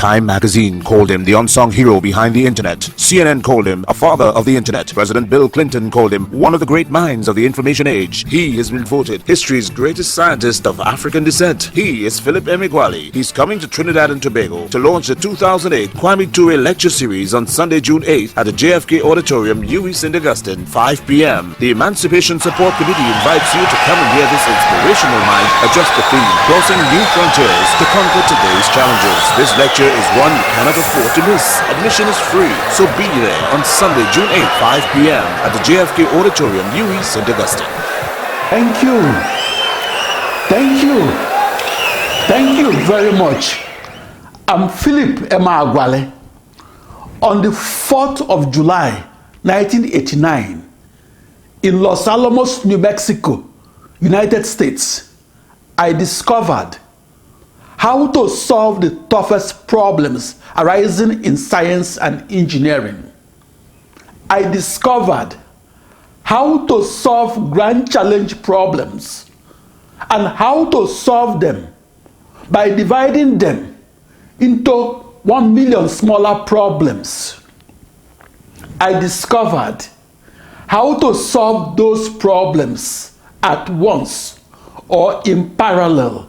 Time magazine called him the unsung hero behind the internet. CNN called him a father of the internet. President Bill Clinton called him one of the great minds of the information age. He has been voted history's greatest scientist of African descent. He is Philip Emeagwali. He's coming to Trinidad and Tobago to launch the 2008 Kwame Ture lecture series on Sunday, June 8th at the JFK Auditorium, UWI St. Augustine, 5 p.m. The Emancipation Support Committee invites you to come and hear this inspirational mind address the theme, crossing new frontiers to conquer today's challenges. This lecture is one you cannot afford to miss. Admission is free, so be there on Sunday, June 8th, 5 p.m. at the JFK Auditorium, UWI St. Augustine. Thank you. Thank you. Thank you very much. I'm Philip Emeagwali. On the 4th of July, 1989, in Los Alamos, New Mexico, United States, I discovered how to solve the toughest problems arising in science and engineering. I discovered how to solve grand challenge problems and how to solve them by dividing them into 1 million smaller problems. I discovered how to solve those problems at once or in parallel,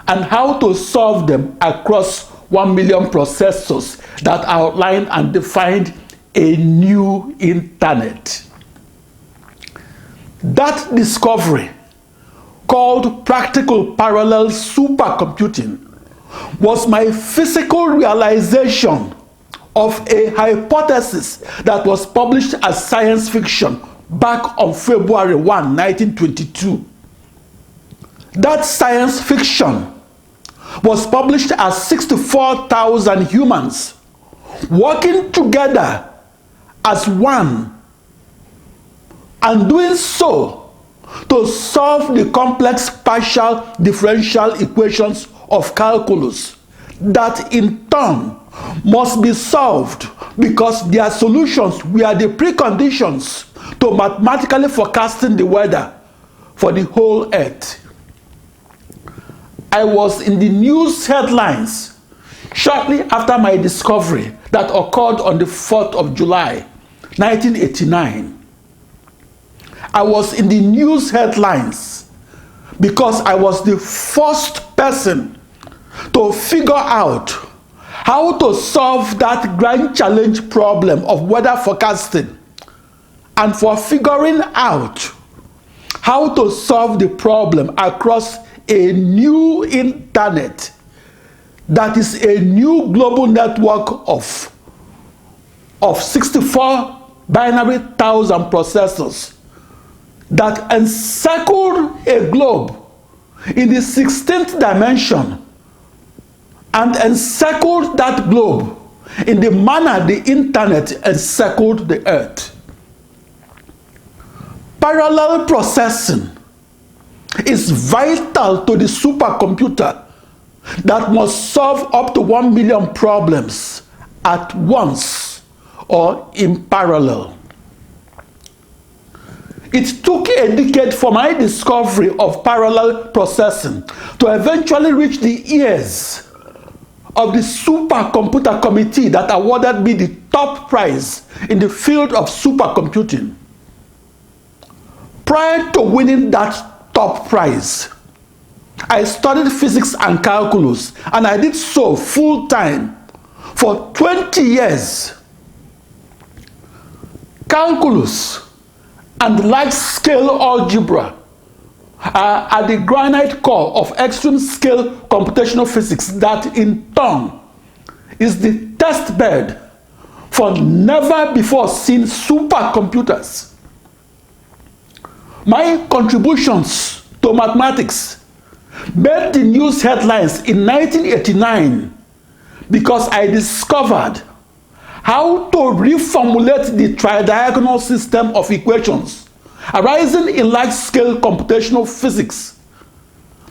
and how to solve them across 1 million processors that outlined and defined a new internet. That discovery, called practical parallel supercomputing, was my physical realization of a hypothesis that was published as science fiction back on February 1, 1922. That science fiction was published as 64,000 humans working together as one, and doing so to solve the complex partial differential equations of calculus that in turn must be solved because their solutions were the preconditions to mathematically forecasting the weather for the whole earth. I was in the news headlines shortly after my discovery that occurred on the 4th of July, 1989. I was in the news headlines because I was the first person to figure out how to solve that grand challenge problem of weather forecasting, and for figuring out how to solve the problem across a new internet that is a new global network of 64 binary thousand processors that encircled a globe in the 16th dimension and encircled that globe in the manner the internet encircled the earth. Parallel processing is vital to the supercomputer that must solve up to 1 million problems at once or in parallel. It took a decade for my discovery of parallel processing to eventually reach the ears of the Supercomputer Committee that awarded me the top prize in the field of supercomputing. Prior to winning that top prize, I studied physics and calculus, and I did so full-time for 20 years. Calculus and large-scale algebra are at the granite core of extreme-scale computational physics that, in turn, is the testbed for never-before-seen supercomputers. My contributions to mathematics made the news headlines in 1989 because I discovered how to reformulate the tridiagonal system of equations arising in large-scale computational physics,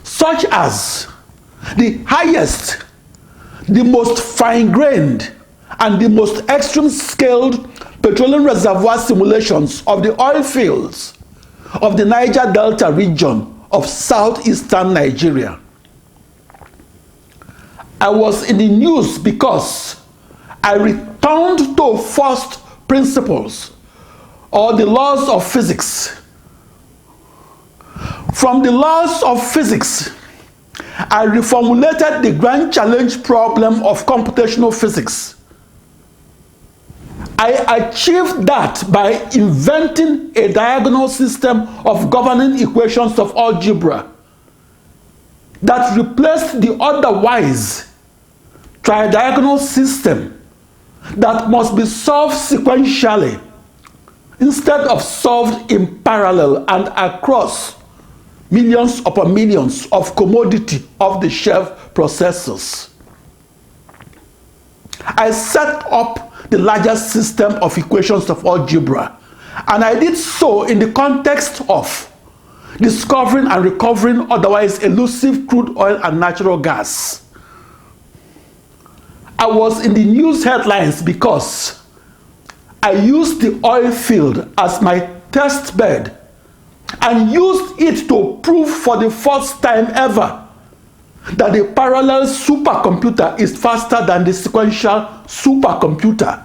such as the highest, the most fine-grained, and the most extreme-scaled petroleum reservoir simulations of the oil fields of the Niger Delta region of southeastern Nigeria. I was in the news because I returned to first principles, or the laws of physics. From the laws of physics, I reformulated the grand challenge problem of computational physics. I achieved that by inventing a diagonal system of governing equations of algebra that replaced the otherwise tridiagonal system that must be solved sequentially instead of solved in parallel and across millions upon millions of commodity off-the-shelf processors. I set up the largest system of equations of algebra, and I did so in the context of discovering and recovering otherwise elusive crude oil and natural gas. I was in the news headlines because I used the oil field as my test bed and used it to prove for the first time ever that the parallel supercomputer is faster than the sequential supercomputer.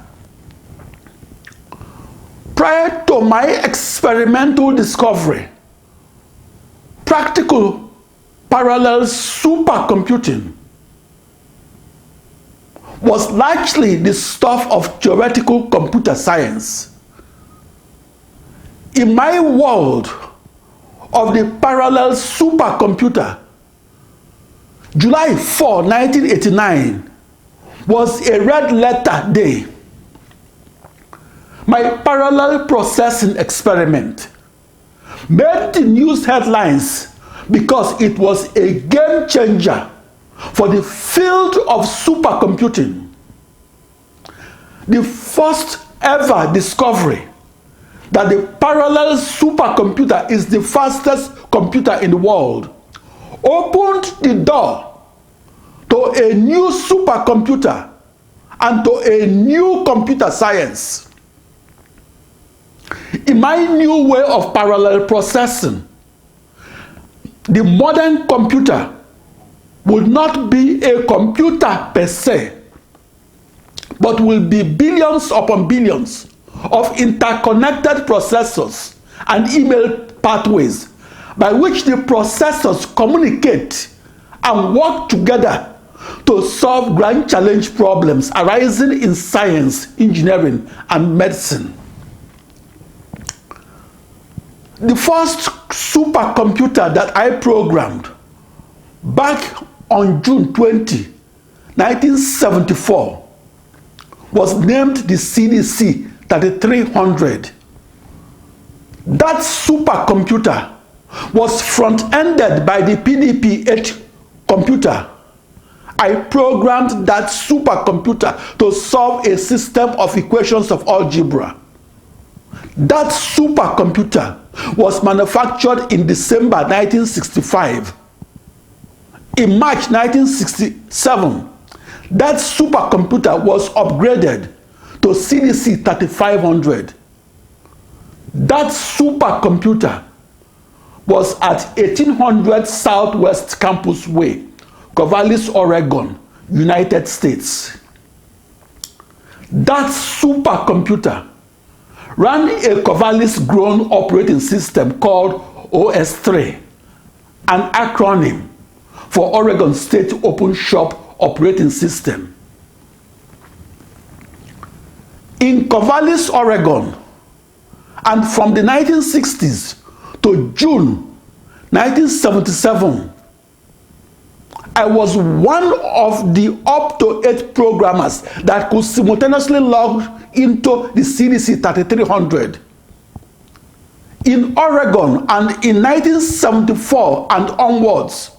Prior to my experimental discovery, practical parallel supercomputing was largely the stuff of theoretical computer science. In my world of the parallel supercomputer, July 4, 1989 was a red letter day. My parallel processing experiment made the news headlines because it was a game changer for the field of supercomputing. The first ever discovery that the parallel supercomputer is the fastest computer in the world opened the door to a new supercomputer and to a new computer science. In my new way of parallel processing, the modern computer will not be a computer per se, but will be billions upon billions of interconnected processors and email pathways by which the processors communicate and work together to solve grand challenge problems arising in science, engineering, and medicine. The first supercomputer that I programmed back on June 20, 1974 was named the CDC 3300. That supercomputer was front-ended by the PDP-8 computer. I programmed that supercomputer to solve a system of equations of algebra. That supercomputer was manufactured in December 1965. In March 1967, that supercomputer was upgraded to CDC 3500. That supercomputer was at 1800 Southwest Campus Way, Corvallis, Oregon, United States. That supercomputer ran a Corvallis-grown operating system called OS3, an acronym for Oregon State Open Shop Operating System. In Corvallis, Oregon, and from the 1960s to June 1977, I was one of the up to 8 programmers that could simultaneously log into the CDC 3300. In Oregon and in 1974 and onwards,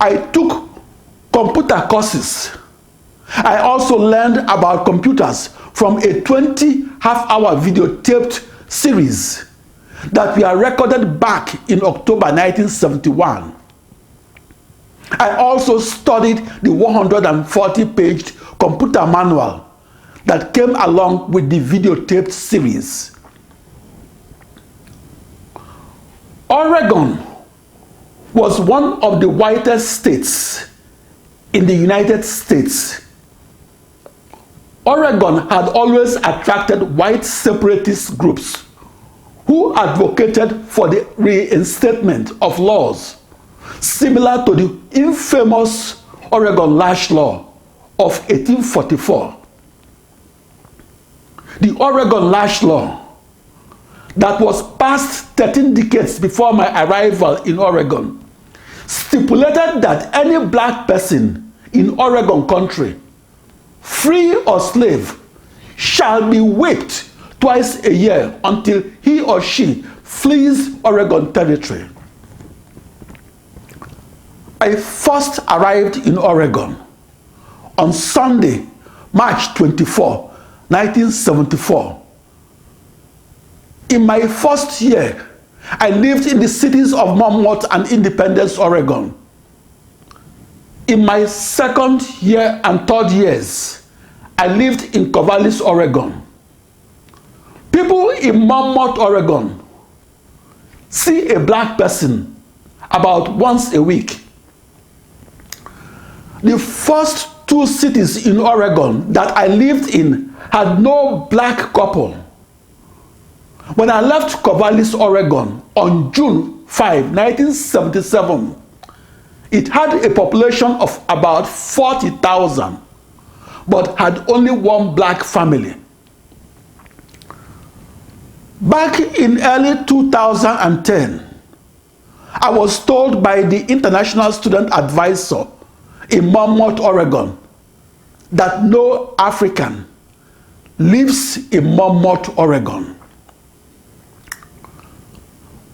I took computer courses. I also learned about computers from a 20 half-hour videotaped series that were recorded back in October 1971. I also studied the 140-page computer manual that came along with the videotaped series. Oregon was one of the whitest states in the United States. Oregon had always attracted white separatist groups who advocated for the reinstatement of laws similar to the infamous Oregon Lash Law of 1844. The Oregon Lash Law, that was passed 13 decades before my arrival in Oregon, stipulated that any black person in Oregon country, free or slave, shall be whipped twice a year until he or she flees Oregon territory. I first arrived in Oregon on Sunday, March 24, 1974. In my first year, I lived in the cities of Monmouth and Independence, Oregon. In my second year and third years, I lived in Corvallis, Oregon. People in Monmouth, Oregon see a black person about once a week. The first two cities in Oregon that I lived in had no black couple. When I left Corvallis, Oregon on June 5, 1977, it had a population of about 40,000, but had only one black family. Back in early 2010, I was told by the International Student Advisor in Monmouth, Oregon, that no African lives in Monmouth, Oregon.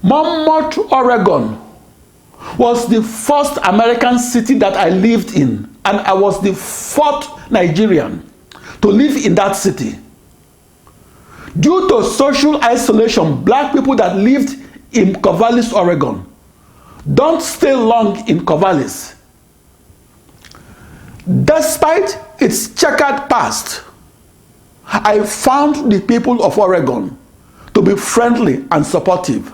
Monmouth, Oregon was the first American city that I lived in, and I was the fourth Nigerian to live in that city. Due to social isolation, black people that lived in Corvallis, Oregon, don't stay long in Corvallis. Despite its checkered past, I found the people of Oregon to be friendly and supportive.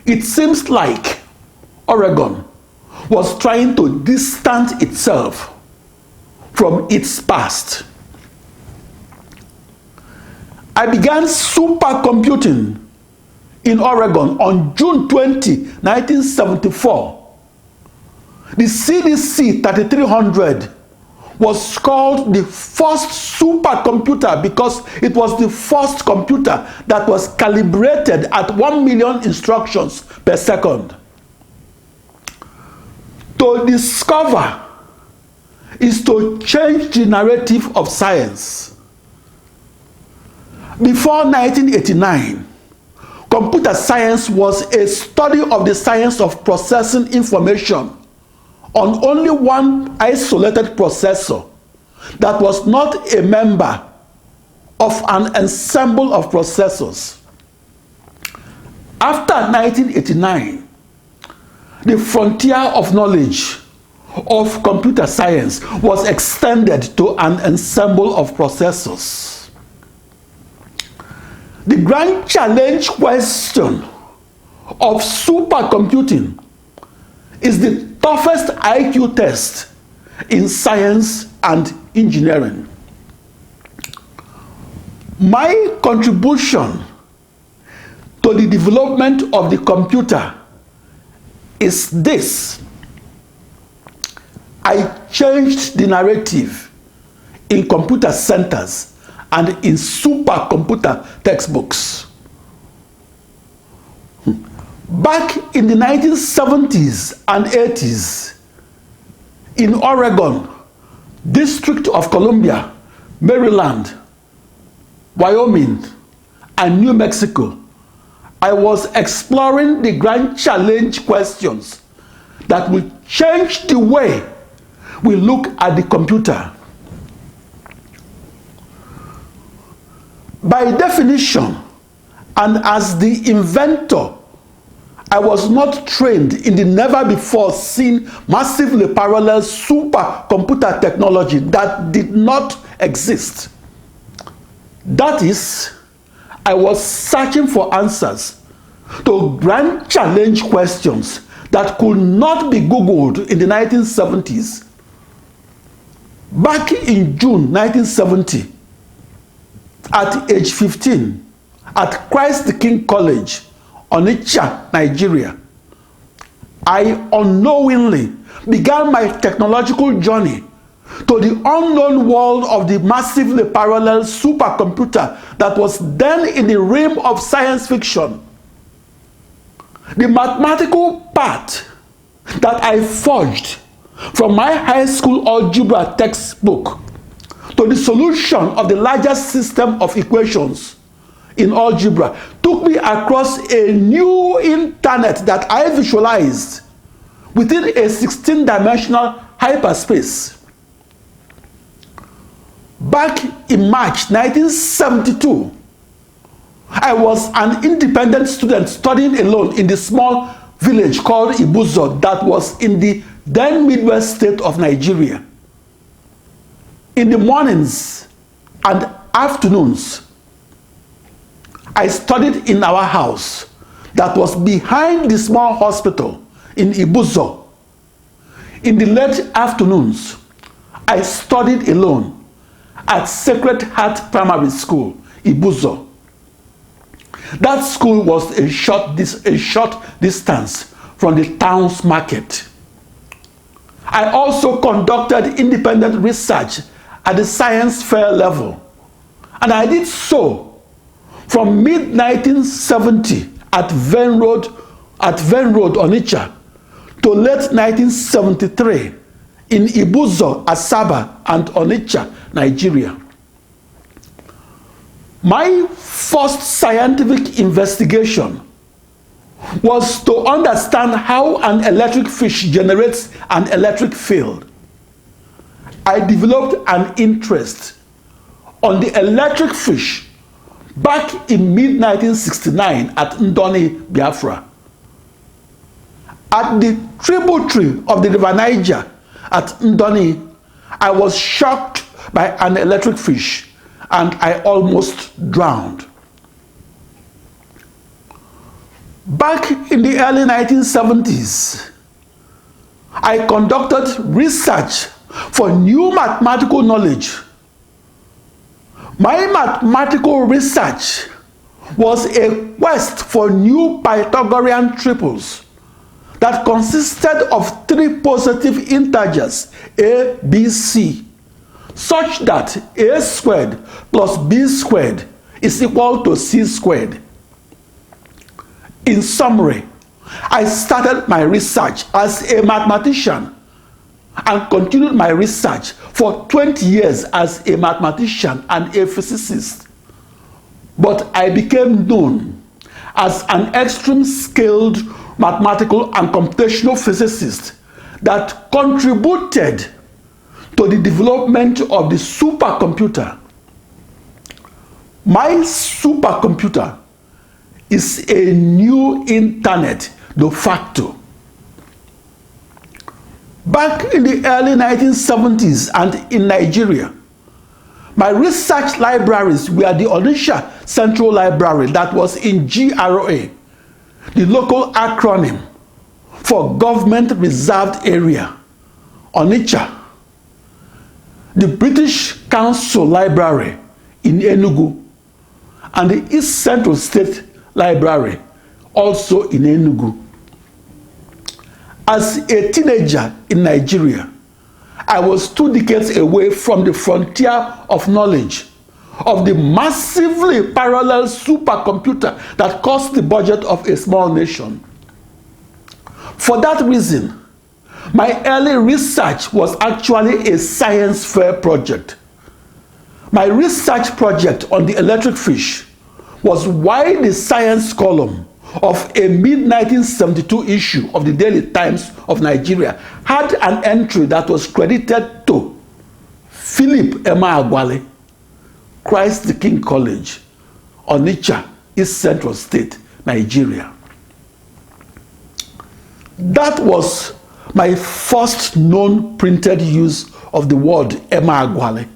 It seems like Oregon was trying to distance itself from its past. I began supercomputing in Oregon on June 20, 1974. The CDC 3300 was called the first supercomputer because it was the first computer that was calibrated at 1 million instructions per second. To discover is to change the narrative of science. Before 1989, computer science was a study of the science of processing information on only one isolated processor that was not a member of an ensemble of processors. After 1989, the frontier of knowledge of computer science was extended to an ensemble of processors. The grand challenge question of supercomputing is the toughest IQ test in science and engineering. My contribution to the development of the computer is this: I changed the narrative in computer centers and in supercomputer textbooks. Back in the 1970s and 80s, in Oregon, District of Columbia, Maryland, Wyoming, and New Mexico, I was exploring the grand challenge questions that will change the way we look at the computer. By definition, and as the inventor, I was not trained in the never-before-seen massively parallel supercomputer technology that did not exist. That is, I was searching for answers to grand challenge questions that could not be Googled in the 1970s Back in June 1970, at age 15, at Christ the King College, Onitsha, Nigeria, I unknowingly began my technological journey to the unknown world of the massively parallel supercomputer that was then in the realm of science fiction. The mathematical path that I forged from my high school algebra textbook to the solution of the largest system of equations in algebra took me across a new internet that I visualized within a 16-dimensional hyperspace. Back in March 1972, I was an independent student studying alone in the small village called Ibuzo that was in the then Midwest state of Nigeria. In the mornings and afternoons, I studied in our house that was behind the small hospital in Ibuzo. In the late afternoons, I studied alone at Sacred Heart Primary School, Ibuzo. That school was a short distance from the town's market. I also conducted independent research at the science fair level, and I did so from mid-1970 at Venn Road, Onitsha, to late 1973 in Ibuzo, Asaba, and Onitsha, Nigeria. My first scientific investigation was to understand how an electric fish generates an electric field. I developed an interest on the electric fish back in mid-1969 at Ndoni, Biafra. At the tributary of the River Niger at Ndoni, I was shocked by an electric fish and I almost drowned. Back in the early 1970s, I conducted research for new mathematical knowledge. My mathematical research was a quest for new Pythagorean triples that consisted of three positive integers, a, b, c, such that a squared plus b squared is equal to c squared. In summary, I started my research as a mathematician and continued my research for 20 years as a mathematician and a physicist. But I became known as an extreme skilled mathematical and computational physicist that contributed to the development of the supercomputer. My supercomputer is a new internet de facto. Back in the early 1970s and in Nigeria, my research libraries were the Onitsha Central Library that was in GRA, the local acronym for Government Reserved Area, Onitsha, the British Council Library in Enugu, and the East Central State Library, also in Enugu. As a teenager in Nigeria, I was 2 decades away from the frontier of knowledge of the massively parallel supercomputer that cost the budget of a small nation. For that reason, my early research was actually a science fair project. My research project on the electric fish was why the science column of a mid-1972 issue of the Daily Times of Nigeria had an entry that was credited to Philip Emeagwali, Christ the King College, Onitsha, East Central State, Nigeria. That was my first known printed use of the word Emeagwali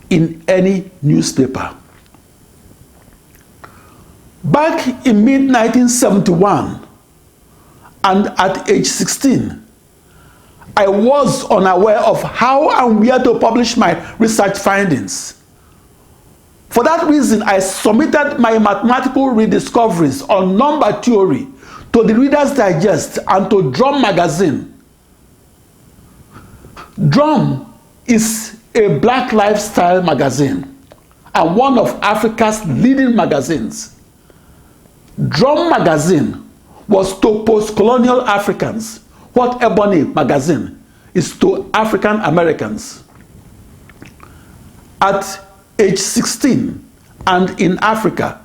in any newspaper. Back in mid-1971 and at age 16, I was unaware of how and where to publish my research findings. For that reason, I submitted my mathematical rediscoveries on number theory to the Reader's Digest and to Drum magazine. Drum is a black lifestyle magazine and one of Africa's leading magazines. Drum magazine was to post-colonial Africans what Ebony magazine is to African Americans. At age 16 and in Africa,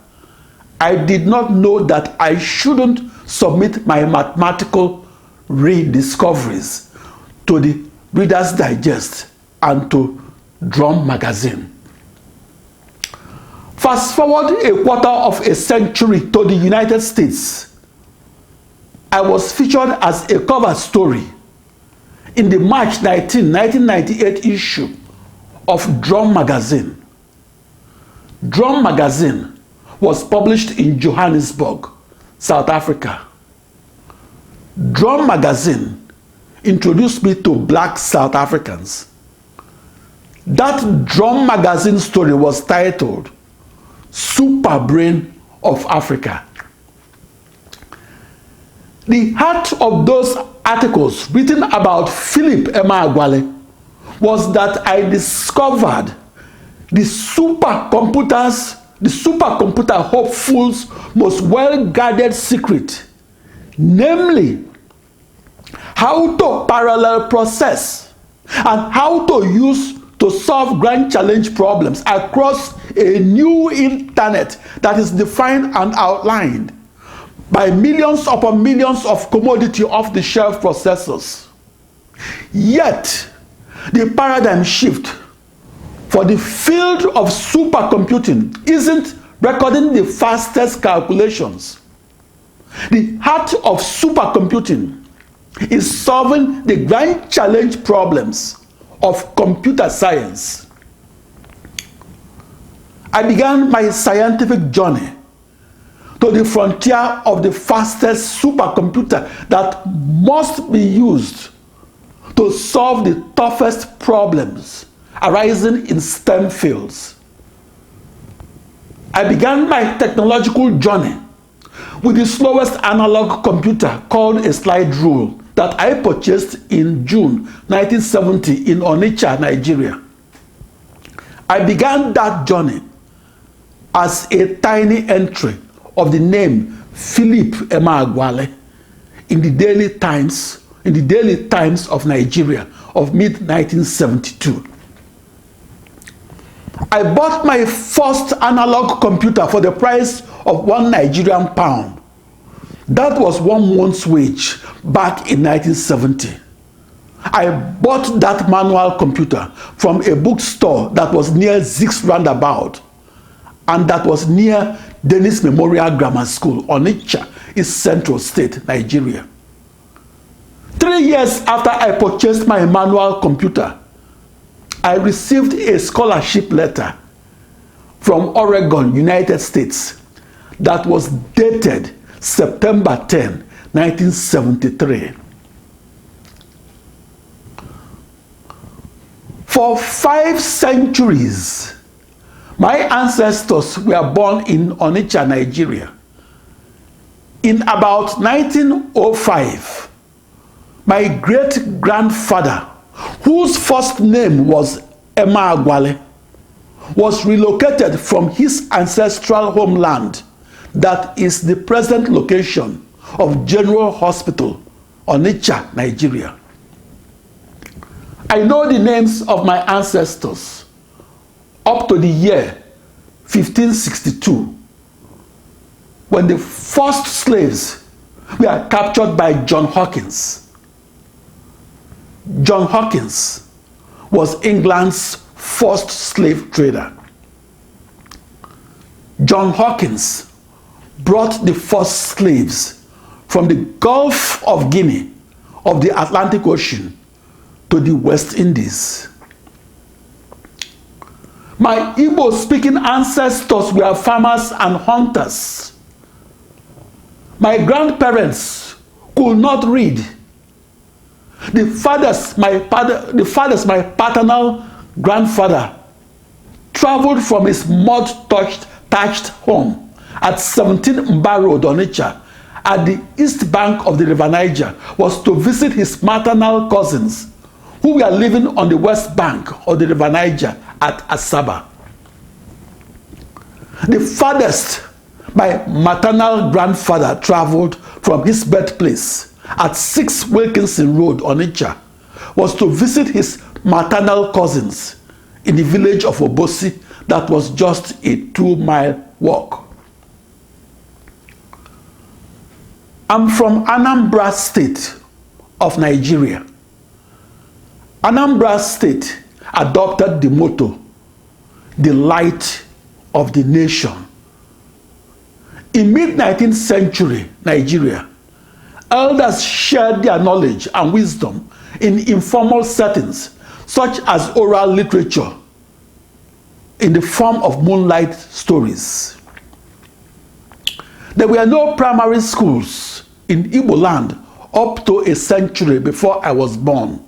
I did not know that I shouldn't submit my mathematical rediscoveries to the Reader's Digest and to Drum magazine. Fast forward a quarter of a century to the United States. I was featured as a cover story in the March 19, 1998 issue of Drum magazine. Drum magazine was published in Johannesburg, South Africa. Drum magazine introduced me to black South Africans. That Drum magazine story was titled Super Brain of Africa. The heart of those articles written about Philip Emeagwali was that I discovered the supercomputer hopefuls' most well-guarded secret, namely how to parallel process and how to use to solve grand challenge problems across a new internet that is defined and outlined by millions upon millions of commodity off-the-shelf processors. Yet, the paradigm shift for the field of supercomputing isn't recording the fastest calculations. The heart of supercomputing is solving the grand challenge problems of computer science. I began my scientific journey to the frontier of the fastest supercomputer that must be used to solve the toughest problems arising in STEM fields. I began my technological journey with the slowest analog computer called a slide rule that I purchased in June 1970 in Onitsha, Nigeria. I began that journey as a tiny entry of the name Philip Emeagwali in the Daily Times of Nigeria of mid-1972. I bought my first analog computer for the price of £1 Nigerian. That was 1 month's wage back in 1970. I bought that manual computer from a bookstore that was near Zix Roundabout and that was near Dennis Memorial Grammar School, Onitsha, East Central State, Nigeria. 3 years after I purchased my manual computer, I received a scholarship letter from Oregon, United States, that was dated September 10, 1973. For 5 centuries, my ancestors were born in Onitsha, Nigeria. In about 1905, my great-grandfather, whose first name was Emeagwali, was relocated from his ancestral homeland that is the present location of General Hospital, Onitsha, Nigeria. I know the names of my ancestors up to the year 1562, when the first slaves were captured by John Hawkins. John Hawkins was England's first slave trader. John Hawkins brought the first slaves from the Gulf of Guinea of the Atlantic Ocean to the West Indies. My Igbo-speaking ancestors were farmers and hunters. My grandparents could not read. The fathers, my paternal grandfather traveled from his mud-thatched home at 17 Mba Road, Onitsha, at the east bank of the River Niger, was to visit his maternal cousins who were living on the west bank of the River Niger at Asaba. The farthest my maternal grandfather traveled from his birthplace at 6 Wilkinson Road, Onitsha, was to visit his maternal cousins in the village of Obosi that was just a 2-mile walk. I'm from Anambra State of Nigeria. Anambra State adopted the motto, "The light of the nation." In mid-19th century Nigeria, elders shared their knowledge and wisdom in informal settings such as oral literature in the form of moonlight stories. There were no primary schools in Igbo land up to a century before I was born.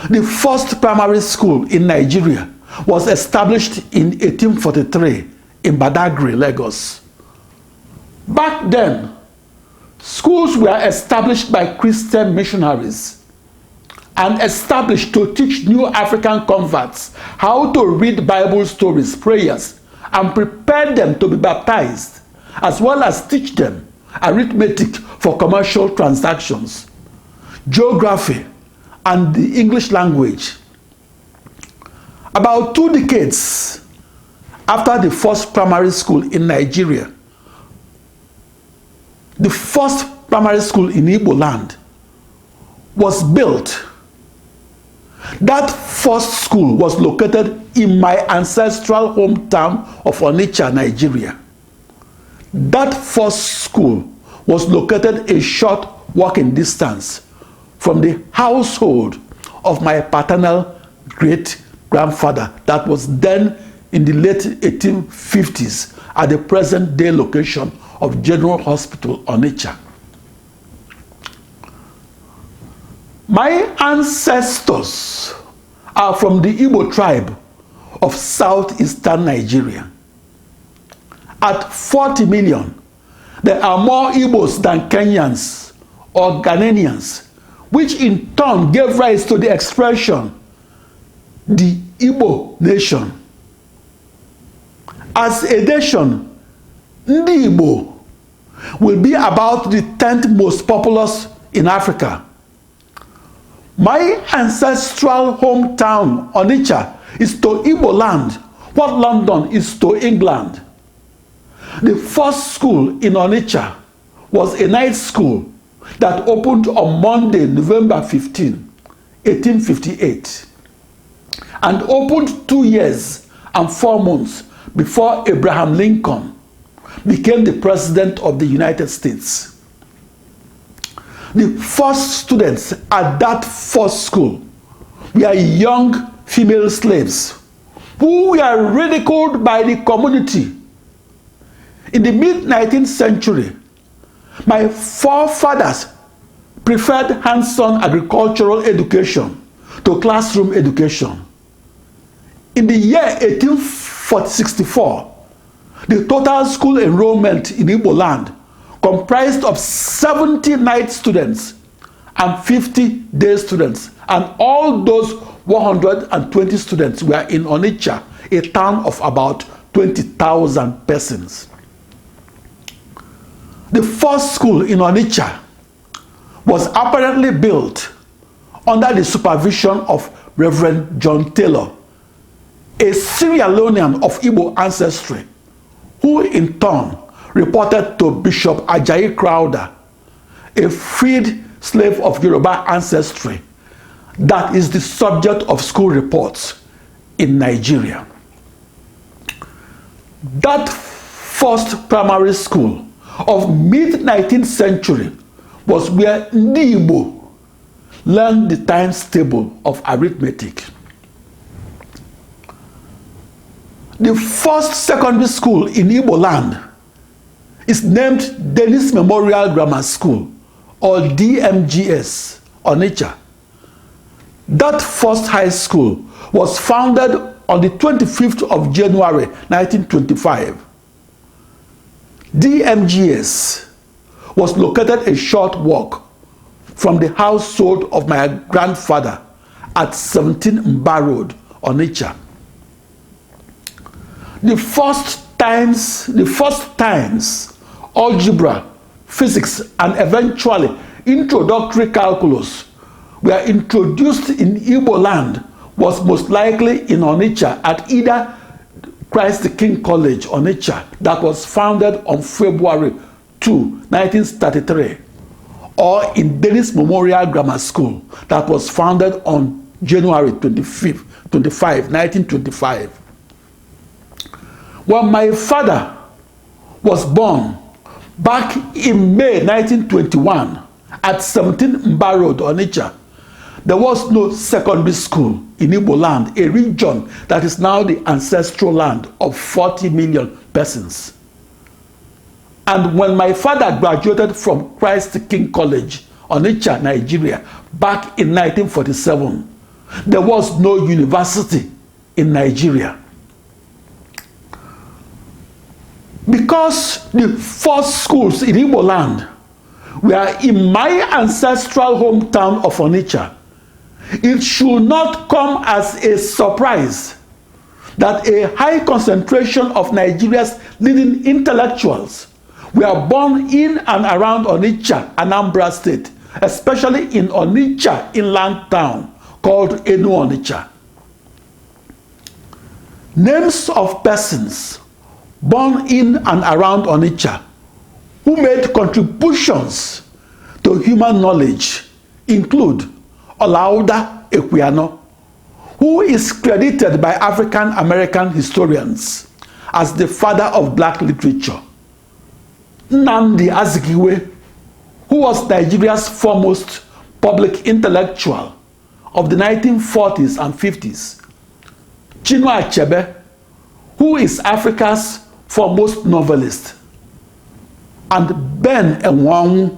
The first primary school in Nigeria was established in 1843 in Badagry, Lagos. Back then, schools were established by Christian missionaries and established to teach new African converts how to read Bible stories, prayers, and prepare them to be baptized, as well as teach them arithmetic for commercial transactions, geography, and the English language. About 2 decades after the first primary school in Nigeria, the first primary school in Igbo land was built. That first school was located in my ancestral hometown of Onitsha, Nigeria. That first school was located a short walking distance from the household of my paternal great-grandfather that was then in the late 1850s at the present-day location of General Hospital, Onitsha. My ancestors are from the Igbo tribe of southeastern Nigeria. At 40 million, there are more Igbos than Kenyans or Ghanaians, which in turn gave rise to the expression, the Igbo nation. As a nation, Ndi Igbo will be about the 10th most populous in Africa. My ancestral hometown, Onitsha, is to Igbo land what London is to England. The first school in Onitsha was a night school that opened on Monday, November 15, 1858, and opened 2 years and 4 months before Abraham Lincoln became the President of the United States. The first students at that first school were young female slaves who were ridiculed by the community. In the mid-19th century, my forefathers preferred hands-on agricultural education to classroom education. In the year 1864, the total school enrollment in Igbo land comprised of 70 night students and 50 day students, and all those 120 students were in Onitsha, a town of about 20,000 persons. The first school in Onitsha was apparently built under the supervision of Reverend John Taylor, a Sierra Leonean of Igbo ancestry, who in turn reported to Bishop Ajayi Crowther, a freed slave of Yoruba ancestry that is the subject of school reports in Nigeria. That first primary school of mid-19th century was where Ndi Igbo learned the times table of arithmetic. The first secondary school in Igbo land is named Dennis Memorial Grammar School, or DMGS, Onitsha. That first high school was founded on the 25th of January 1925. DMGS was located a short walk from the household of my grandfather at 17 Mba Road, Onitsha. The first times algebra, physics, and eventually introductory calculus were introduced in Igbo land was most likely in Onitsha at either Christ the King College, Onitsha, that was founded on February 2, 1933, or in Dennis Memorial Grammar School that was founded on January 25, 1925. When my father was born back in May 1921 at 17 Mba Road, Onitsha, there was no secondary school in Igbo land, a region that is now the ancestral land of 40 million persons. And when my father graduated from Christ the King College, Onitsha, Nigeria, back in 1947, there was no university in Nigeria. Because the first schools in Igbo land were in my ancestral hometown of Onitsha, it should not come as a surprise that a high concentration of Nigeria's leading intellectuals were born in and around Onitsha, Anambra State, especially in Onitsha inland town called Enu Onitsha. Names of persons born in and around Onitsha who made contributions to human knowledge include Olaudah Equiano, who is credited by African American historians as the father of black literature; Nnamdi Azikiwe, who was Nigeria's foremost public intellectual of the 1940s and 50s; Chinua Achebe, who is Africa's foremost novelist; and Ben Enwanwu,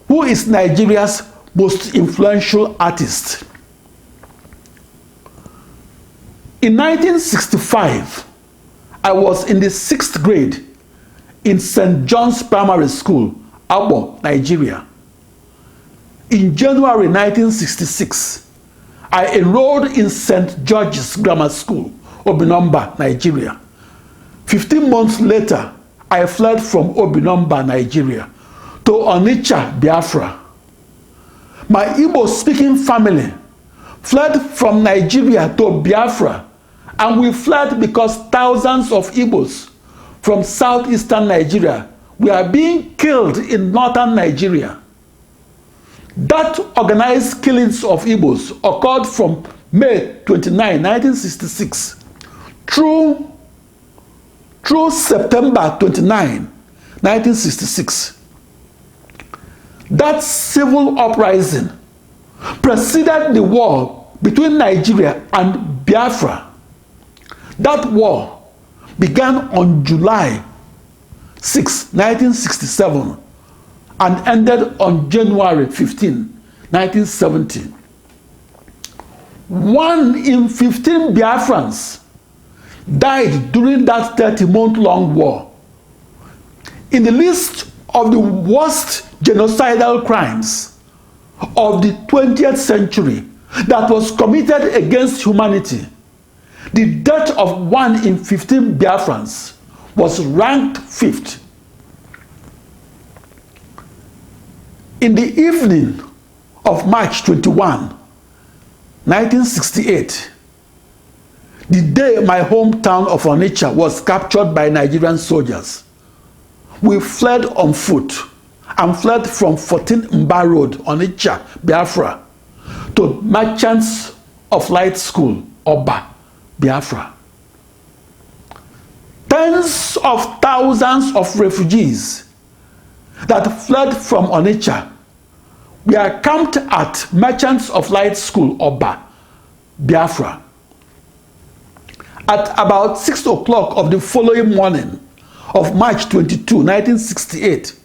who is Nigeria's most influential artist. In 1965, I was in the 6th grade in St. John's Primary School, Abo, Nigeria. In January 1966, I enrolled in St. George's Grammar School, Obinomba, Nigeria. 15 months later, I fled from Obinomba, Nigeria, to Onitsha, Biafra. My Igbo-speaking family fled from Nigeria to Biafra, and we fled because thousands of Igbos from southeastern Nigeria were being killed in northern Nigeria. That organized killings of Igbos occurred from May 29, 1966 through September 29, 1966. That civil uprising preceded the war between Nigeria and Biafra. That war began on July 6, 1967 and ended on January 15, 1970. 1 in 15 Biafrans died during that 30-month-long war. In the list of the worst genocidal crimes of the 20th century that was committed against humanity, the death of 1 in 15 Biafrans was ranked 5th. In the evening of March 21, 1968, the day my hometown of Onitsha was captured by Nigerian soldiers, we fled on foot and fled from 14 Mba Road, Onitsha, Biafra, to Merchants of Light School, Oba, Biafra. Tens of thousands of refugees that fled from Onitsha were camped at Merchants of Light School, Oba, Biafra. At about 6 o'clock of the following morning of March 22, 1968,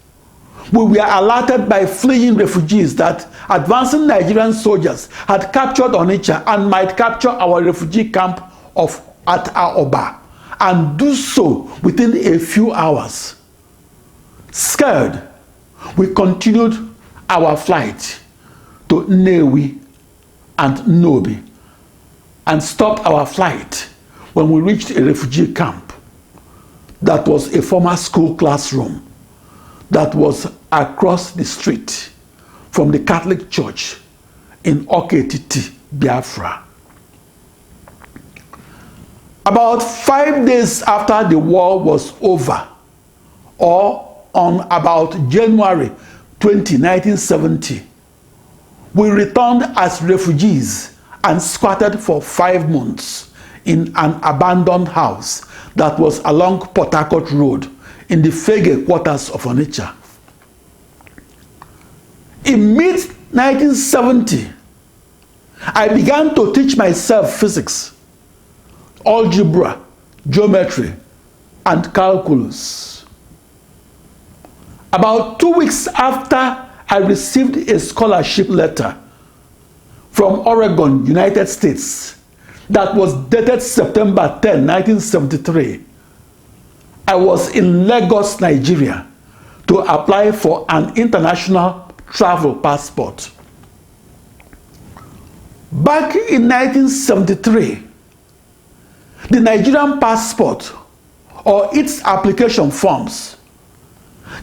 we were alerted by fleeing refugees that advancing Nigerian soldiers had captured Onitsha and might capture our refugee camp at Aoba, and do so within a few hours. Scared, we continued our flight to Nnewi and Nnobi and stopped our flight when we reached a refugee camp that was a former school classroom that was across the street from the Catholic Church in Oketiti, Biafra. About 5 days after the war was over, or on about January 20, 1970, we returned as refugees and squatted for 5 months in an abandoned house that was along Port Harcourt Road in the Fege quarters of Onitsha. In mid-1970, I began to teach myself physics, algebra, geometry, and calculus. About 2 weeks after I received a scholarship letter from Oregon, United States, that was dated September 10, 1973, I was in Lagos, Nigeria, to apply for an international travel passport. Back in 1973, the Nigerian passport or its application forms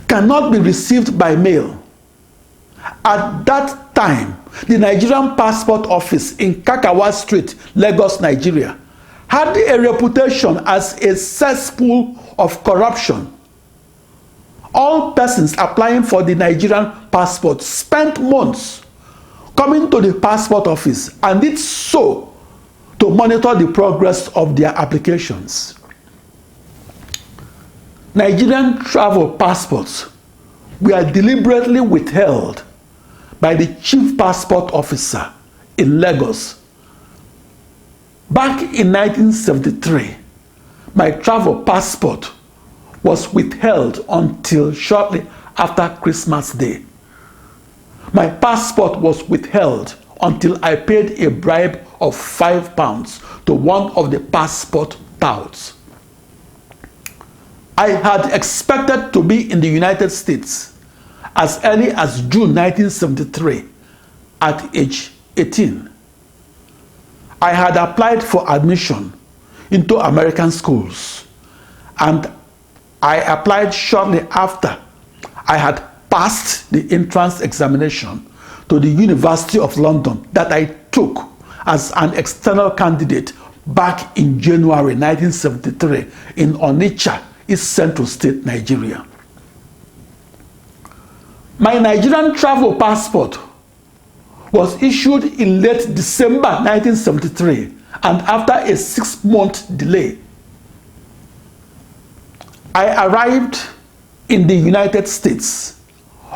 cannot be received by mail. At that time, the Nigerian Passport Office in Kakawa Street, Lagos, Nigeria, had a reputation as a cesspool of corruption. All persons applying for the Nigerian passport spent months coming to the passport office and did so to monitor the progress of their applications. Nigerian travel passports were deliberately withheld by the chief passport officer in Lagos. Back in 1973, my travel passport was withheld until shortly after Christmas Day. My passport was withheld until I paid a bribe of £5 to one of the passport touts. I had expected to be in the United States as early as June 1973 at age 18. I had applied for admission into American schools, and I applied shortly after I had passed the entrance examination to the University of London that I took as an external candidate back in January 1973 in Onitsha, East Central State, Nigeria. My Nigerian travel passport was issued in late December 1973 and after a 6-month delay. I arrived in the United States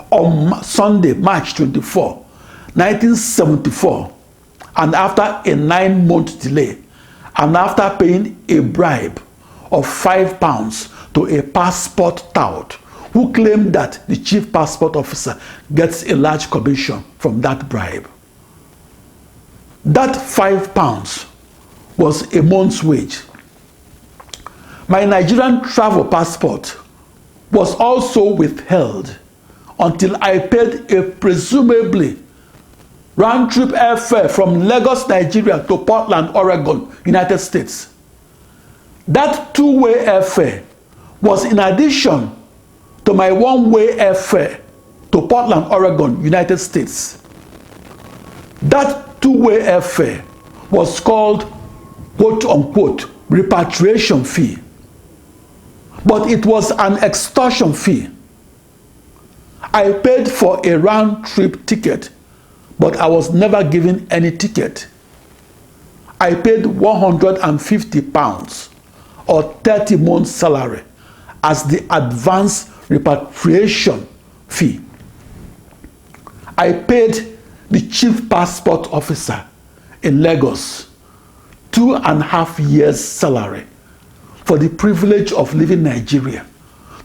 on Sunday, March 24, 1974, and after a 9-month delay, and after paying a bribe of £5 to a passport tout who claimed that the chief passport officer gets a large commission from that bribe. That £5 was a month's wage. My Nigerian travel passport was also withheld until I paid a presumably round-trip airfare from Lagos, Nigeria to Portland, Oregon, United States. That two-way airfare was in addition to my one-way airfare to Portland, Oregon, United States. That two-way airfare was called quote-unquote repatriation fee, but it was an extortion fee. I paid for a round-trip ticket, but I was never given any ticket. I paid £150 or 30 months' salary as the advance repatriation fee. I paid the chief passport officer in Lagos 2.5 years' salary for the privilege of leaving Nigeria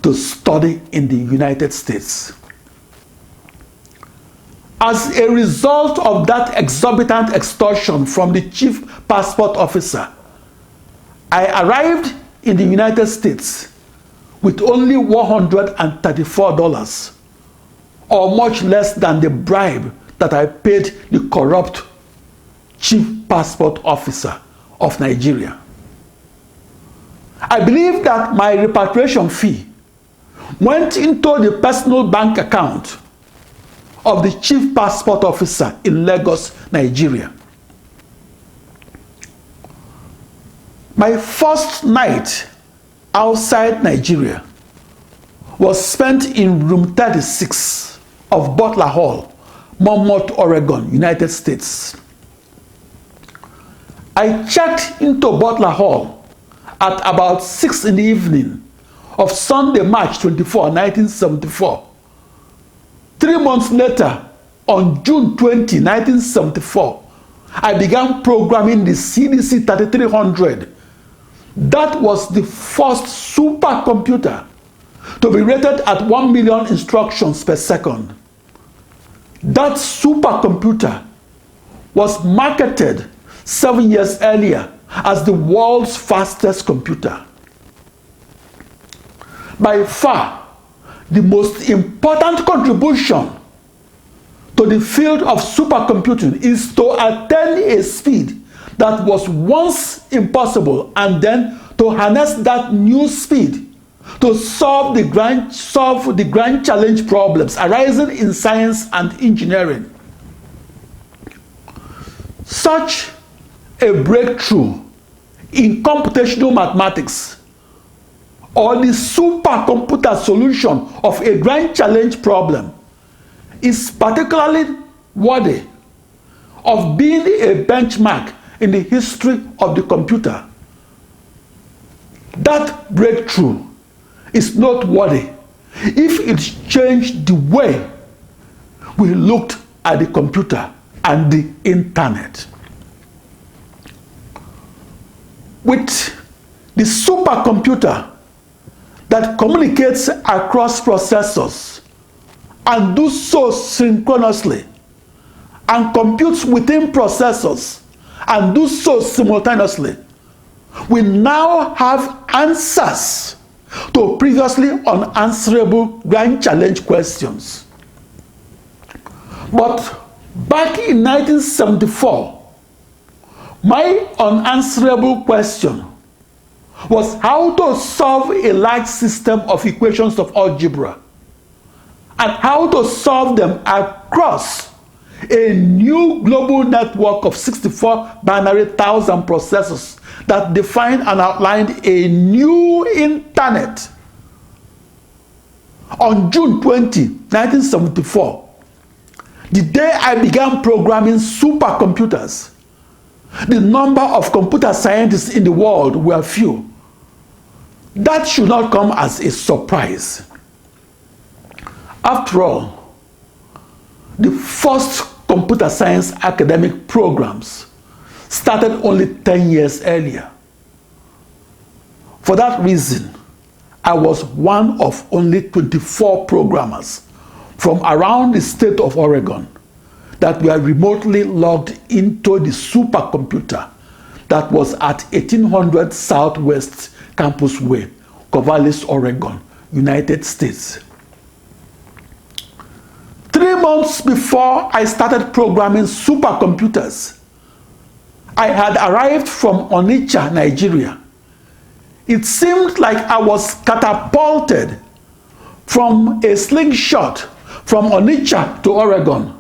to study in the United States. As a result of that exorbitant extortion from the chief passport officer, I arrived in the United States with only $134, or much less than the bribe that I paid the corrupt chief passport officer of Nigeria. I believe that my repatriation fee went into the personal bank account of the chief passport officer in Lagos, Nigeria. My first night outside Nigeria was spent in room 36 of Butler Hall, Monmouth, Oregon, United States. I checked into Butler Hall at about 6 in the evening of Sunday, March 24, 1974. 3 months later, on June 20, 1974, I began programming the CDC 3300. That was the first supercomputer to be rated at 1 million instructions per second. That supercomputer was marketed 7 years earlier as the world's fastest computer. By far, the most important contribution to the field of supercomputing is to attain a speed that was once impossible, and then to harness that new speed to solve the grand challenge problems arising in science and engineering. Such a breakthrough in computational mathematics, or the supercomputer solution of a grand challenge problem, is particularly worthy of being a benchmark in the history of the computer. That breakthrough is noteworthy if it changed the way we looked at the computer and the internet. With the supercomputer that communicates across processors and does so synchronously, and computes within processors and does so simultaneously, we now have answers to previously unanswerable grand challenge questions. But back in 1974, my unanswerable question was how to solve a large system of equations of algebra, and how to solve them across a new global network of 64 binary thousand processors that defined and outlined a new internet. On June 20, 1974, the day I began programming supercomputers, the number of computer scientists in the world were few. That should not come as a surprise. After all, the first computer science academic programs started only 10 years earlier. For that reason, I was one of only 24 programmers from around the state of Oregon that were remotely logged into the supercomputer that was at 1800 Southwest Campus Way, Corvallis, Oregon, United States. 3 months before I started programming supercomputers, I had arrived from Onitsha, Nigeria. It seemed like I was catapulted from a slingshot from Onitsha to Oregon.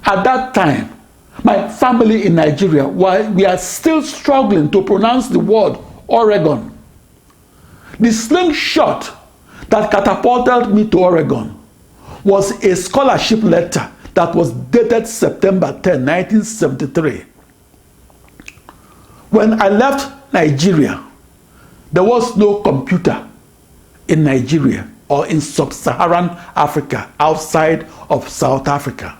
At that time, my family in Nigeria were still struggling to pronounce the word Oregon. The slingshot that catapulted me to Oregon was a scholarship letter that was dated September 10, 1973. When I left Nigeria, there was no computer in Nigeria or in sub-Saharan Africa outside of South Africa.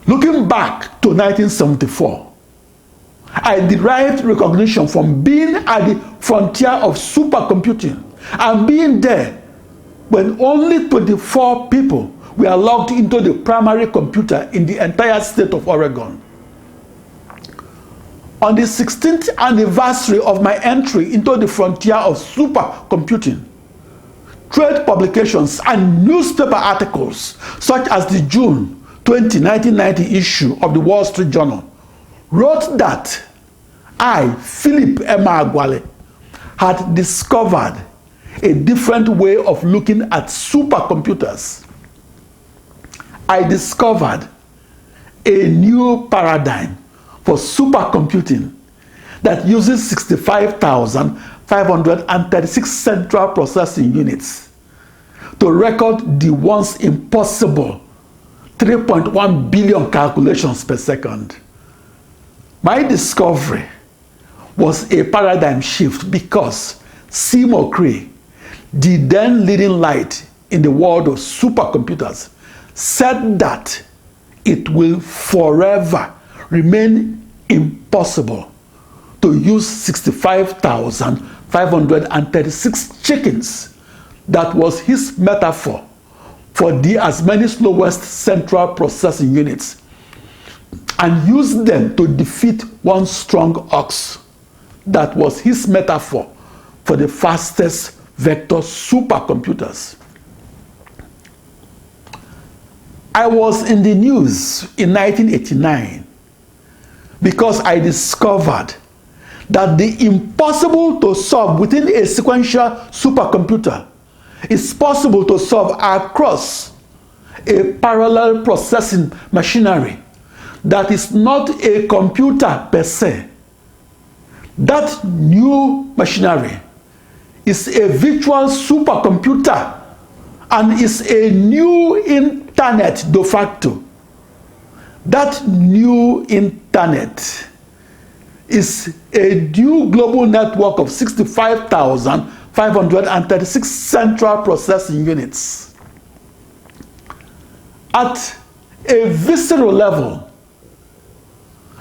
Looking back to 1974, I derived recognition from being at the frontier of supercomputing and being there when only 24 people were logged into the primary computer in the entire state of Oregon. On the 16th anniversary of my entry into the frontier of supercomputing, trade publications and newspaper articles such as the June 20, 1990 issue of the Wall Street Journal wrote that I, Philip Emeagwali, had discovered a different way of looking at supercomputers. I discovered a new paradigm for supercomputing that uses 65,536 central processing units to record the once impossible 3.1 billion calculations per second. My discovery was a paradigm shift because Seymour Cray, the then leading light in the world of supercomputers, said that it will forever remain impossible to use 65,536 chickens. That was his metaphor for the as many slowest central processing units, and use them to defeat one strong ox. That was his metaphor for the fastest vector supercomputers. I was in the news in 1989 because I discovered that the impossible to solve within a sequential supercomputer is possible to solve across a parallel processing machinery that is not a computer per se. That new machinery is a virtual supercomputer and is a new internet de facto. That new internet is a new global network of 65,536 central processing units. At a visceral level,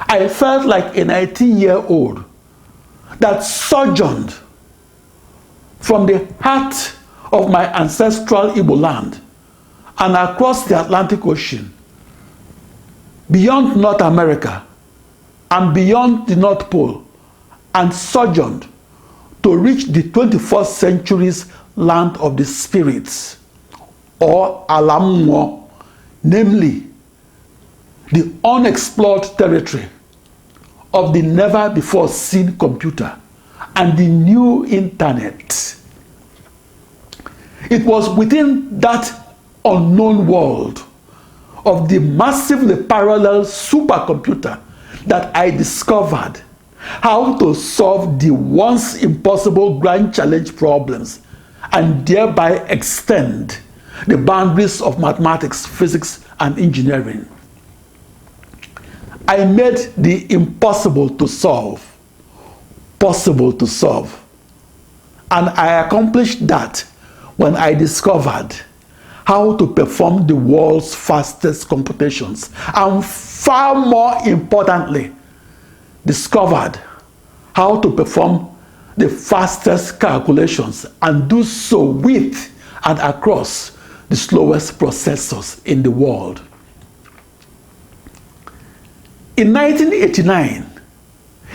I felt like a 19-year-old that sojourned from the heart of my ancestral Igbo land and across the Atlantic Ocean, beyond North America and beyond the North Pole, and sojourned to reach the 21st century's land of the spirits, or Alamuo, namely the unexplored territory of the never-before-seen computer and the new internet. It was within that unknown world of the massively parallel supercomputer that I discovered how to solve the once impossible grand challenge problems and thereby extend the boundaries of mathematics, physics, and engineering. I made the impossible to solve possible to solve. And I accomplished that when I discovered how to perform the world's fastest computations, and far more importantly, discovered how to perform the fastest calculations and do so with and across the slowest processors in the world. In 1989,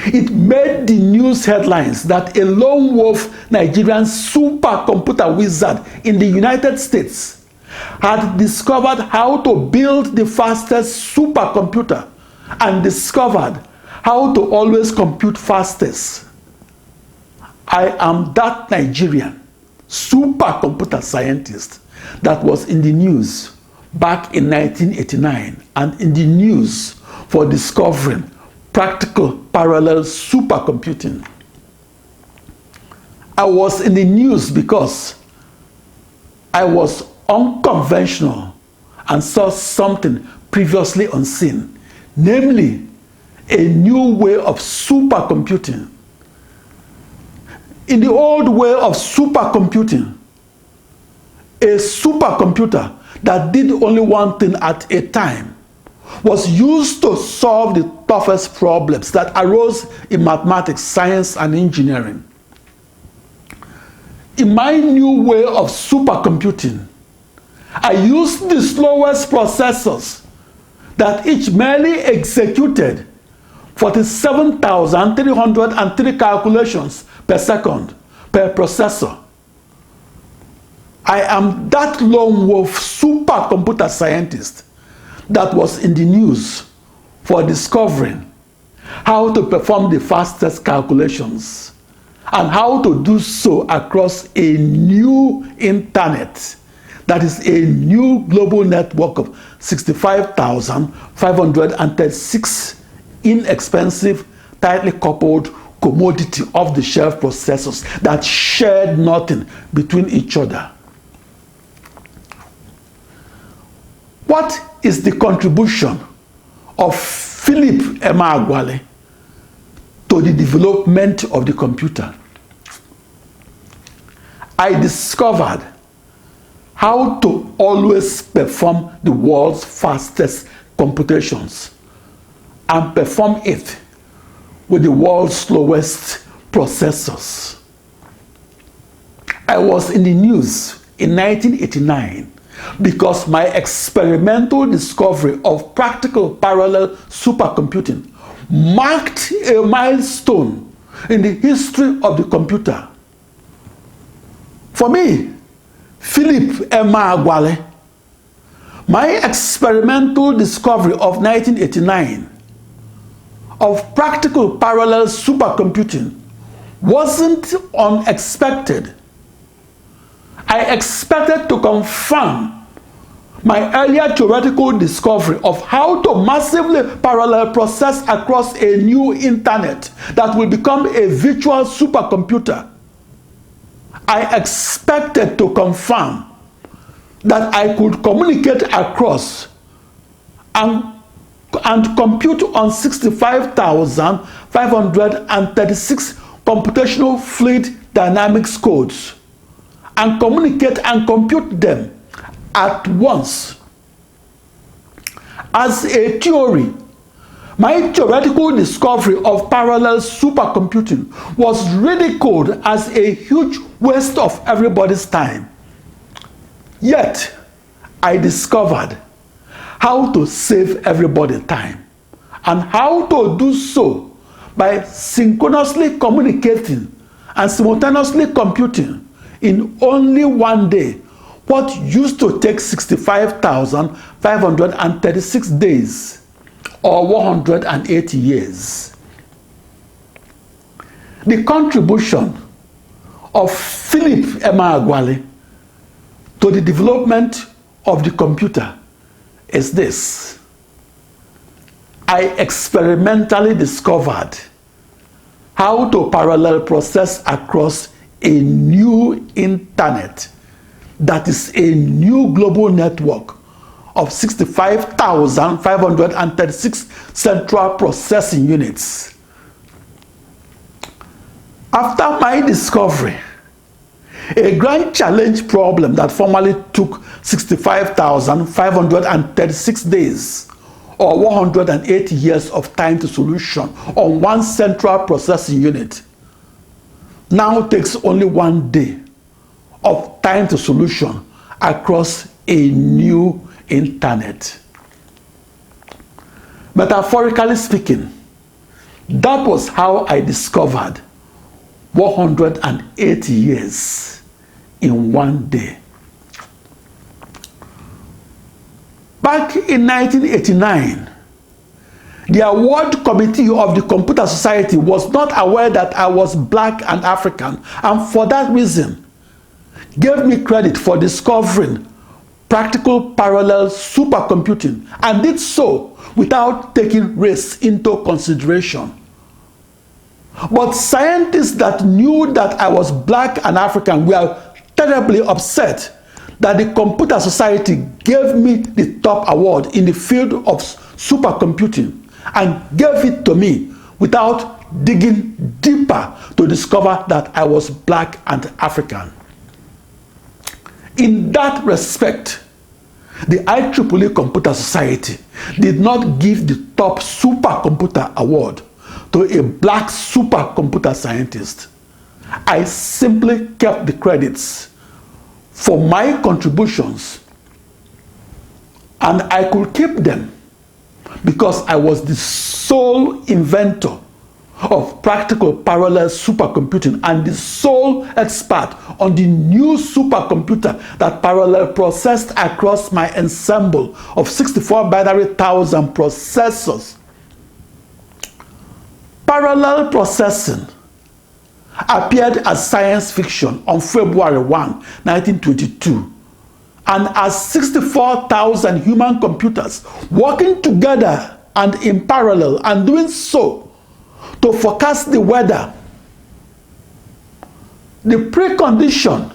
it made the news headlines that a lone wolf Nigerian supercomputer wizard in the United States had discovered how to build the fastest supercomputer and discovered how to always compute fastest. I am that Nigerian supercomputer scientist that was in the news back in 1989 and in the news for discovering practical parallel supercomputing. I was in the news because I was unconventional and saw something previously unseen, namely a new way of supercomputing. In the old way of supercomputing, a supercomputer that did only one thing at a time was used to solve the toughest problems that arose in mathematics, science, and engineering. In my new way of supercomputing, I used the slowest processors that each merely executed 47,303 calculations per second per processor. I am that lone wolf supercomputer scientist that was in the news for discovering how to perform the fastest calculations and how to do so across a new internet, that is a new global network of 65,536 inexpensive, tightly coupled commodity off-the-shelf processors that shared nothing between each other. What is the contribution of Philip Emeagwali to the development of the computer? I discovered how to always perform the world's fastest computations and perform it with the world's slowest processors. I was in the news in 1989 because my experimental discovery of practical parallel supercomputing marked a milestone in the history of the computer. For me, Philip Emeagwali, my experimental discovery of 1989 of practical parallel supercomputing wasn't unexpected. I expected to confirm my earlier theoretical discovery of how to massively parallel process across a new internet that will become a virtual supercomputer. I expected to confirm that I could communicate across and compute on 65,536 computational fluid dynamics codes and communicate and compute them at once. As a theory, my theoretical discovery of parallel supercomputing was ridiculed as a huge waste of everybody's time. Yet, I discovered how to save everybody time and how to do so by synchronously communicating and simultaneously computing in only one day what used to take 65,536 days or 180 years. The contribution of Philip Emeagwali to the development of the computer is this. I experimentally discovered how to parallel process across a new internet, that is a new global network of 65,536 central processing units. After my discovery, a grand challenge problem that formerly took 65,536 days or 180 years of time to solution on one central processing unit now takes only 1 day of time to solution across a new internet. Metaphorically speaking, that was how I discovered 180 years in 1 day. Back in 1989, the award committee of the Computer Society was not aware that I was black and African, and for that reason gave me credit for discovering practical parallel supercomputing, and did so without taking race into consideration. But scientists that knew that I was black and African were terribly upset that the Computer Society gave me the top award in the field of supercomputing and gave it to me without digging deeper to discover that I was black and African. In that respect, the IEEE Computer Society did not give the top supercomputer award to a black supercomputer scientist. I simply kept the credits for my contributions and I could keep them because I was the sole inventor of practical parallel supercomputing and the sole expert on the new supercomputer that parallel processed across my ensemble of 64 binary thousand processors. Parallel processing appeared as science fiction on February 1, 1922, and as 64,000 human computers working together and in parallel and doing so to forecast the weather. The precondition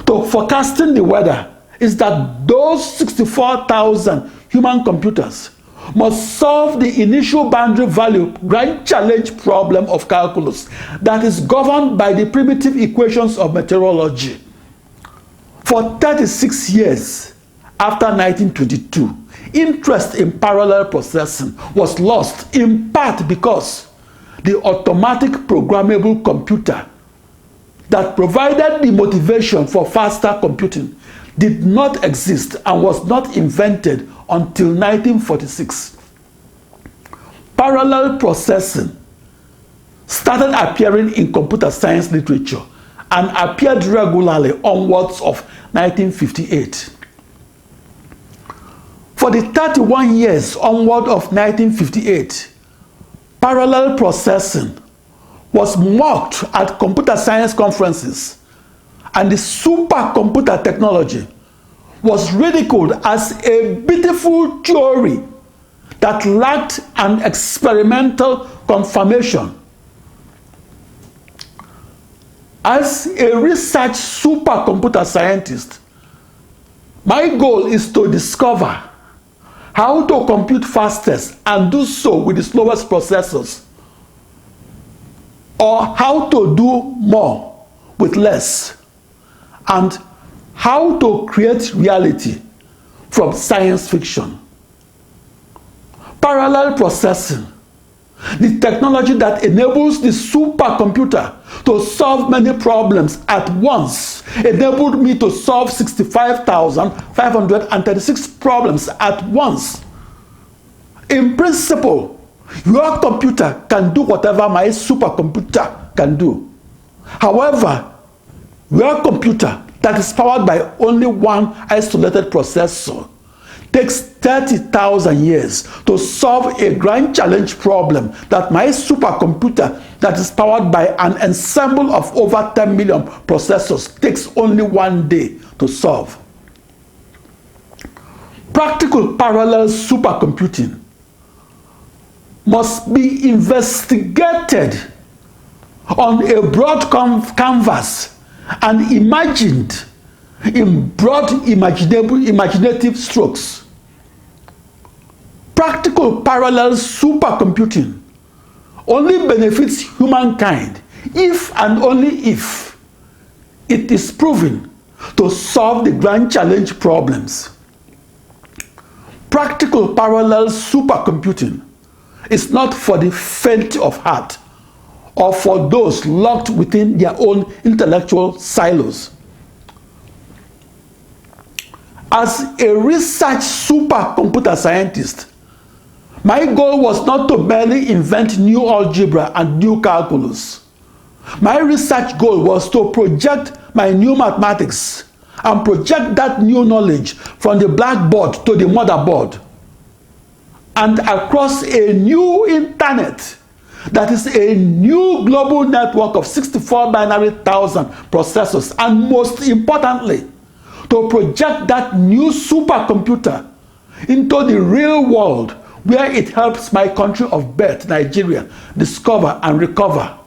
to forecasting the weather is that those 64,000 human computers must solve the initial boundary value grand challenge problem of calculus that is governed by the primitive equations of meteorology. For 36 years after 1922, interest in parallel processing was lost in part because the automatic programmable computer that provided the motivation for faster computing did not exist and was not invented until 1946. Parallel processing started appearing in computer science literature and appeared regularly onwards of 1958. For the 31 years onward of 1958, parallel processing was mocked at computer science conferences, and the supercomputer technology was ridiculed as a beautiful theory that lacked an experimental confirmation. As a research supercomputer scientist, my goal is to discover how to compute fastest and do so with the slowest processors, or how to do more with less, and how to create reality from science fiction. Parallel processing, the technology that enables the supercomputer to solve many problems at once, enabled me to solve 65,536 problems at once. In principle, your computer can do whatever my supercomputer can do. However, your computer that is powered by only one isolated processor takes 30,000 years to solve a grand challenge problem that my supercomputer that is powered by an ensemble of over 10 million processors takes only 1 day to solve. Practical parallel supercomputing must be investigated on a broad canvas and imagined in broad imaginative strokes. Practical parallel supercomputing only benefits humankind if and only if it is proven to solve the grand challenge problems. Practical parallel supercomputing is not for the faint of heart or for those locked within their own intellectual silos. As a research supercomputer scientist, my goal was not to merely invent new algebra and new calculus. My research goal was to project my new mathematics and project that new knowledge from the blackboard to the motherboard and across a new internet that is a new global network of 64 binary thousand processors, and most importantly, to project that new supercomputer into the real world where it helps my country of birth, Nigeria, discover and recover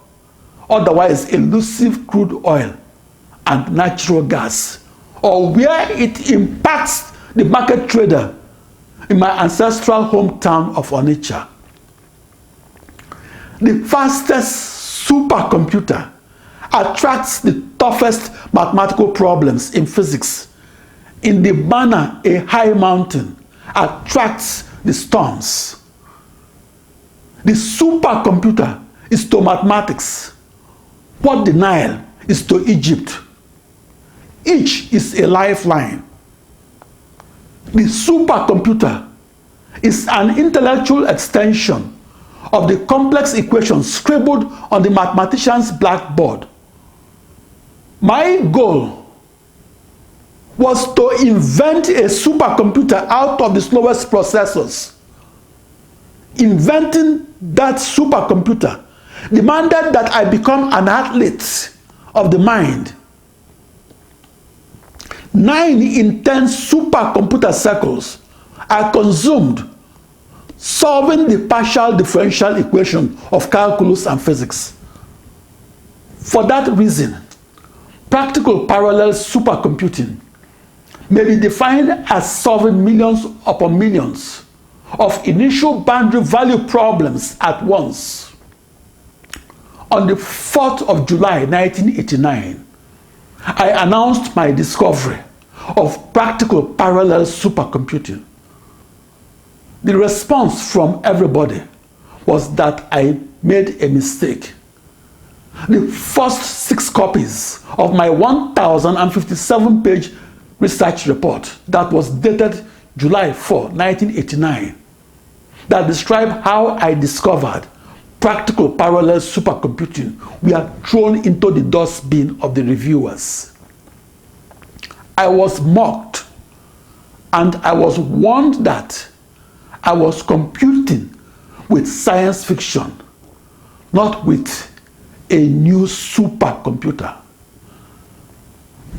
otherwise elusive crude oil and natural gas, or where it impacts the market trader in my ancestral hometown of Onitsha. The fastest supercomputer attracts the toughest mathematical problems in physics in the manner a high mountain attracts the storms. The supercomputer is to mathematics what the Nile is to Egypt. Each is a lifeline. The supercomputer is an intellectual extension of the complex equations scribbled on the mathematician's blackboard. My goal was to invent a supercomputer out of the slowest processors. Inventing that supercomputer demanded that I become an athlete of the mind. 9 in 10 supercomputer cycles are consumed solving the partial differential equation of calculus and physics. For that reason, practical parallel supercomputing may be defined as solving millions upon millions of initial boundary value problems at once. On the 4th of July 1989, I announced my discovery of practical parallel supercomputing. The response from everybody was that I made a mistake. The first 6 copies of my 1,057-page research report that was dated July 4, 1989, that described how I discovered practical parallel supercomputing were thrown into the dustbin of the reviewers. I was mocked, and I was warned that I was computing with science fiction, not with a new supercomputer.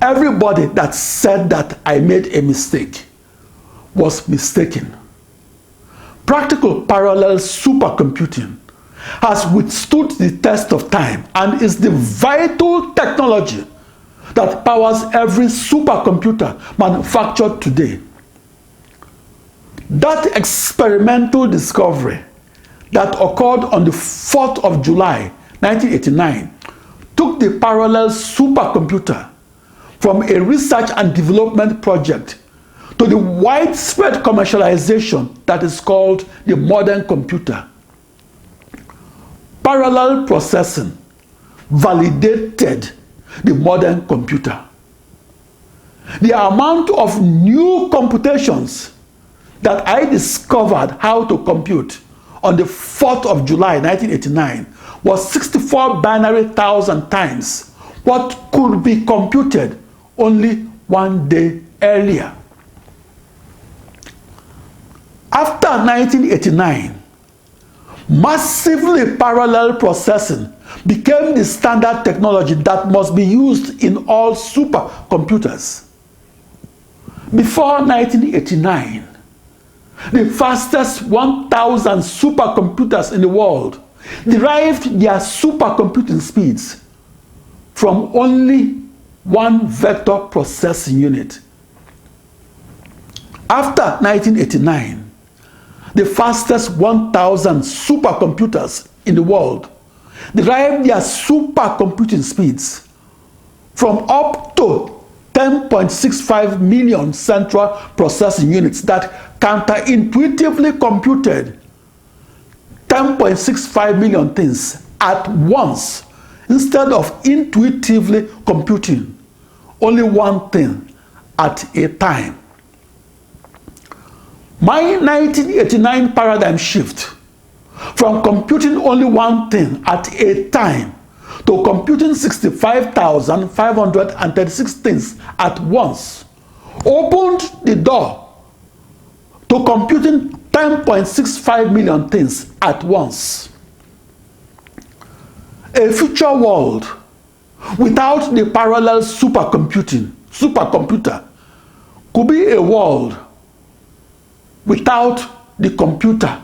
Everybody that said that I made a mistake was mistaken. Practical parallel supercomputing has withstood the test of time and is the vital technology that powers every supercomputer manufactured today. That experimental discovery that occurred on the 4th of July 1989 took the parallel supercomputer from a research and development project to the widespread commercialization that is called the modern computer. Parallel processing validated the modern computer. The amount of new computations that I discovered how to compute on the 4th of July 1989 was 64 binary thousand times what could be computed only 1 day earlier. After 1989, massively parallel processing became the standard technology that must be used in all supercomputers. Before 1989, the fastest 1,000 supercomputers in the world derived their supercomputing speeds from only one vector processing unit. After 1989, the fastest 1,000 supercomputers in the world derived their supercomputing speeds from up to 10.65 million central processing units that counterintuitively computed 10.65 million things at once instead of intuitively computing only one thing at a time. My 1989 paradigm shift from computing only one thing at a time to computing 65,536 things at once opened the door to computing 10.65 million things at once. A future world without the parallel supercomputer could be a world without the computer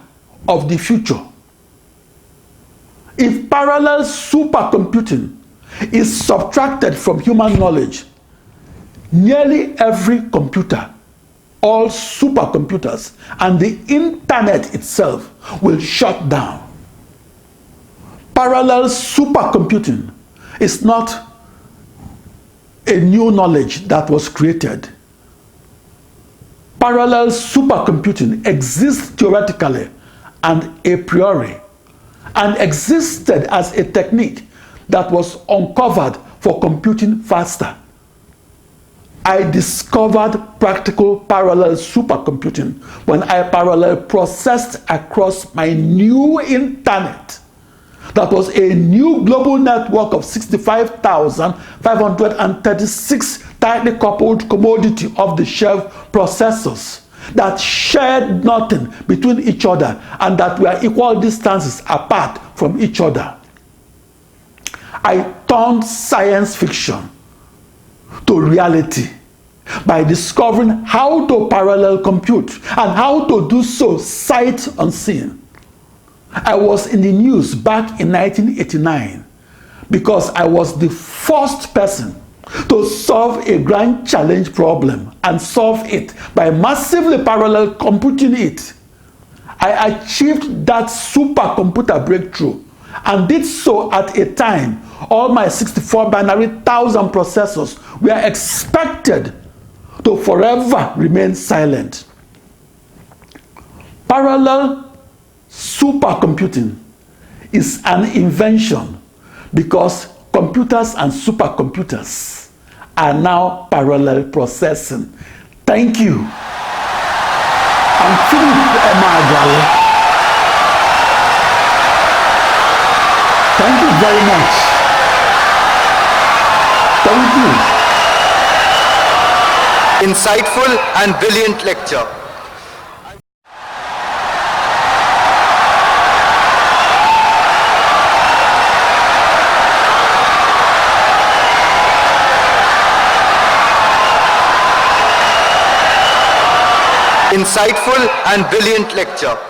of the future. If parallel supercomputing is subtracted from human knowledge, nearly every computer, all supercomputers, and the internet itself will shut down. Parallel supercomputing is not a new knowledge that was created. Parallel supercomputing exists theoretically and a priori, and existed as a technique that was uncovered for computing faster. I discovered practical parallel supercomputing when I parallel processed across my new internet. That was a new global network of 65,536 tightly coupled commodity off-the-shelf processors that shared nothing between each other and that were equal distances apart from each other. I turned science fiction to reality by discovering how to parallel compute and how to do so sight unseen. I was in the news back in 1989 because I was the first person to solve a grand challenge problem and solve it by massively parallel computing it. I achieved that supercomputer breakthrough and did so at a time all my 64 binary thousand processors were expected to forever remain silent. Parallel supercomputing is an invention because computers and supercomputers are now parallel processing. Thank you. I'm Philip Emeagwali. Thank you very much. Thank you. Insightful and brilliant lecture. Insightful and brilliant lecture.